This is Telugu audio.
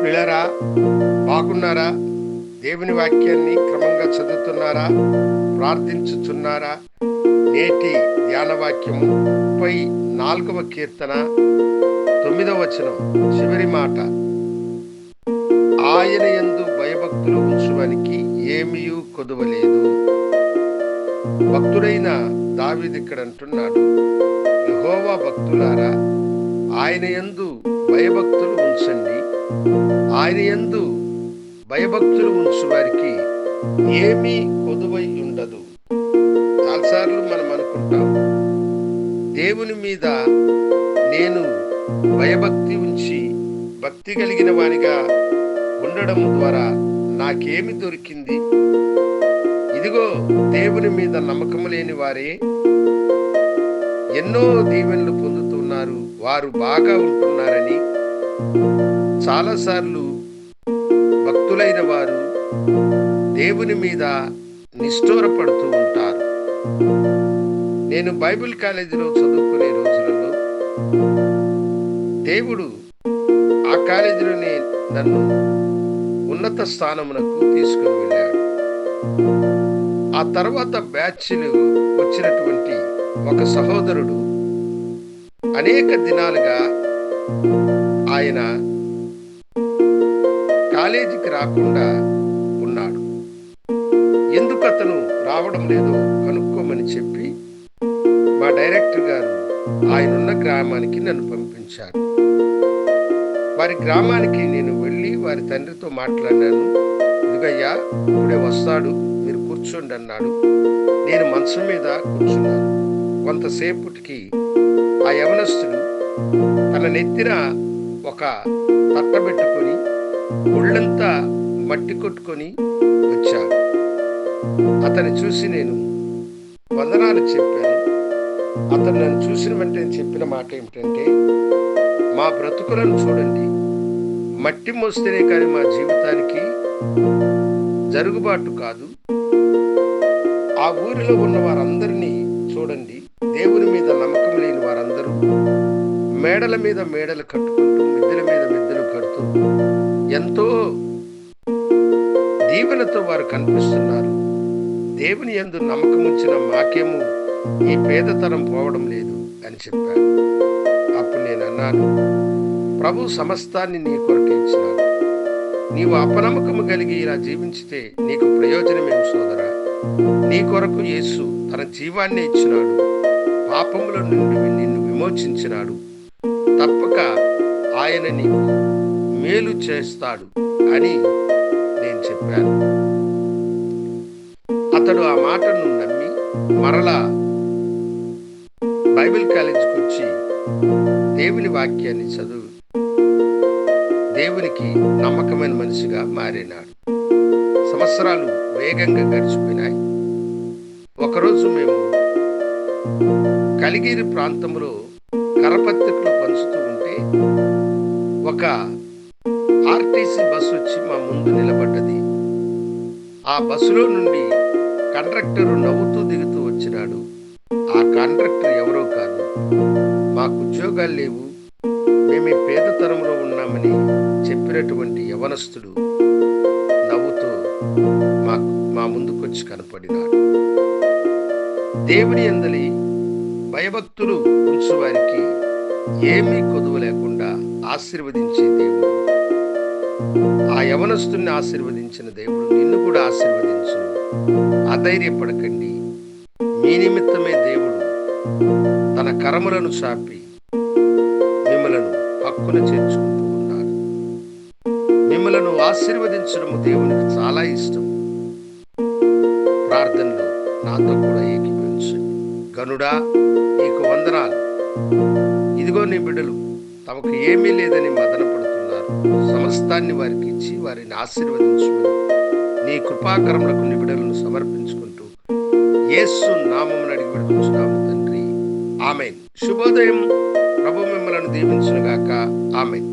పిల్లరా, బాగున్నారా? దేవుని వాక్యాన్ని క్రమంగా చదువుతున్నారా? ప్రార్థించుచున్నారా? నేటి ధ్యాన వాక్యము 34వ కీర్తన 9వ వచనం చివరి మాట. ఆయన యందు భయభక్తులు ఉంచువానికి ఏమీయూ కొదువలేదు. భక్తుడైన దావీదు ఇక్కడ అంటున్నాడు, యెహోవా భక్తులారా, ఆయన యందు భయభక్తులు ఉంచండి. ఆయన యందు భయభక్తులు ఉంచు వారికి ఏమీ కొదువై ఉండదు. చాలాసార్లు మనం అనుకుంటాం, దేవుని మీద నేను భయభక్తి ఉంచి భక్తి కలిగిన వానిగా ఉండడం ద్వారా నాకేమి దొరికింది? ఇదిగో, దేవుని మీద నమ్మకం లేని వారే ఎన్నో దీవెనలు పొందుతున్నారు, వారు బాగా ఉంటున్నారని చాలాసార్లు భక్తులైన వారు దేవుని మీద నిష్ఠూరపడుతూ ఉంటారు. నేను బైబిల్ కాలేజీలో చదువుకునే రోజులలో దేవుడు ఆ కాలేజీలోనే నన్ను ఉన్నత స్థానమునకు తీసుకుని వెళ్ళాడు. ఆ తర్వాత బ్యాచ్లు వచ్చినటువంటి ఒక సహోదరుడు అనేక దినాలుగా ఆయన కాలేజీకి రాకుండా ఉన్నాడు. ఎందుకు అతను రావడం లేదో కనుక్కోమని చెప్పి మా డైరెక్టర్ గారు ఆయనున్న గ్రామానికి నన్ను పంపించారు. వారి గ్రామానికి నేను వెళ్ళి వారి తండ్రితో మాట్లాడినాను. ఇదిగయ్యా, ఇప్పుడే వస్తాడు, మీరు కూర్చోండి అన్నాడు. నేను మంచం మీద కూర్చున్నాను. కొంతసేపటికి ఆ యవనస్తుడు తన నెత్తిన ఒక తట్ట పెట్టుకొని ఒళ్ళంతా మట్టి కొట్టుకొని వచ్చాడు. అతన్ని చూసి నేను వందనాలు చెప్పాను. అతను నన్ను చూసిన వెంటనే చెప్పిన మాట ఏమిటంటే, మా బ్రతుకులను చూడండి, మట్టి మోస్తేనే కానీ మా జీవితానికి జరుగుబాటు కాదు. ఆ ఊరిలో ఉన్న వారందరినీ చూడండి, దేవుని మీద నమ్మకం లేని వారందరూ మేడల మీద మేడలు కట్టుకుంటూ, మిద్దెల మీద మిద్దెలు కడుతూ ఎంతో దీవెనతో వారు కనిపిస్తున్నారు. దేవుని యందు నమ్మకం ఉంచిన మాకేమో ఈ పేదతనం పోవడం లేదు అని చెప్పాడు. అప్పుడు నేను అన్నాను, ప్రభు సమస్తాన్ని నీ కొరకు ఇచ్చినాడు. నీవు అపనమ్మకము కలిగి ఇలా జీవించితే నీకు ప్రయోజనమేం సోదరా? నీ కొరకు యేసు తన జీవాన్ని ఇచ్చినాడు. పాపముల నుండి నిన్ను విమోచించినాడు. తప్పక ఆయన నీకు మేలు చేస్తాడు అని నేను చెప్పాను. అతడు ఆ మాటను నమ్మి మరలా బైబిల్ కాలేజీకి వచ్చి దేవుని వాక్యాన్ని చదువు దేవునికి నమ్మకమైన మనిషిగా మారినాడు. సంవత్సరాలు వేగంగా గడిచిపోయినాయి. ఒకరోజు మేము కలిగిరి ప్రాంతంలో కరపత్రికలు పంచుతూ ఉంటే ఒక ఆర్టీసీ బస్సు వచ్చి మా ముందు నిలబడ్డది. ఆ బస్సులో నుండి కండక్టర్ నవ్వుతూ దిగుతూ వచ్చినాడు. ఆ కండక్టర్ ఎవరో కాదు, మాకు ఉద్యోగాలు లేవు, మేము పేదతనంలో ఉన్నామని చెప్పినటువంటి యవనస్తుడు నవ్వుతూ మా ముందుకొచ్చి కనపడినాడు. దేవుని యందలి భయభక్తులు ఉంచు వారికి ఏమీ కొదువు లేకుండా ఆశీర్వదించే దేవుడు. ఆ యవనస్తుని ఆశీర్వదించిన దేవుడు నిన్ను కూడా ఆశీర్వదించును. అధైర్యపడకండి. మీ నిమిత్తమే దేవుడు తన కరములను చాపి మిమ్మలను హక్కున చేర్చుకుంటూ ఉన్నాడు. మిమ్మలను ఆశీర్వదించడము దేవునికి చాలా ఇష్టం. ప్రార్థనలో నాతో కూడా ఏకీభవించండి. గనుడా, నీకు వందనాలు. ఇదిగో నీ బిడ్డలు తమకు ఏమీ లేదని మదన పడుతున్నారు. సమస్తాన్ని వారికి ఇచ్చి వారిని ఆశీర్వదించుకుని నీ కృపాకరములకు నీ బిడ్డలను సమర్పించుకుంటూ యేసు నామమున అడిగి పెడుతున్నాము తండ్రి. ఆమేన్. శుభోదయం. ప్రభు మిమ్మలను దీవించునుగాక. ఆమేన్.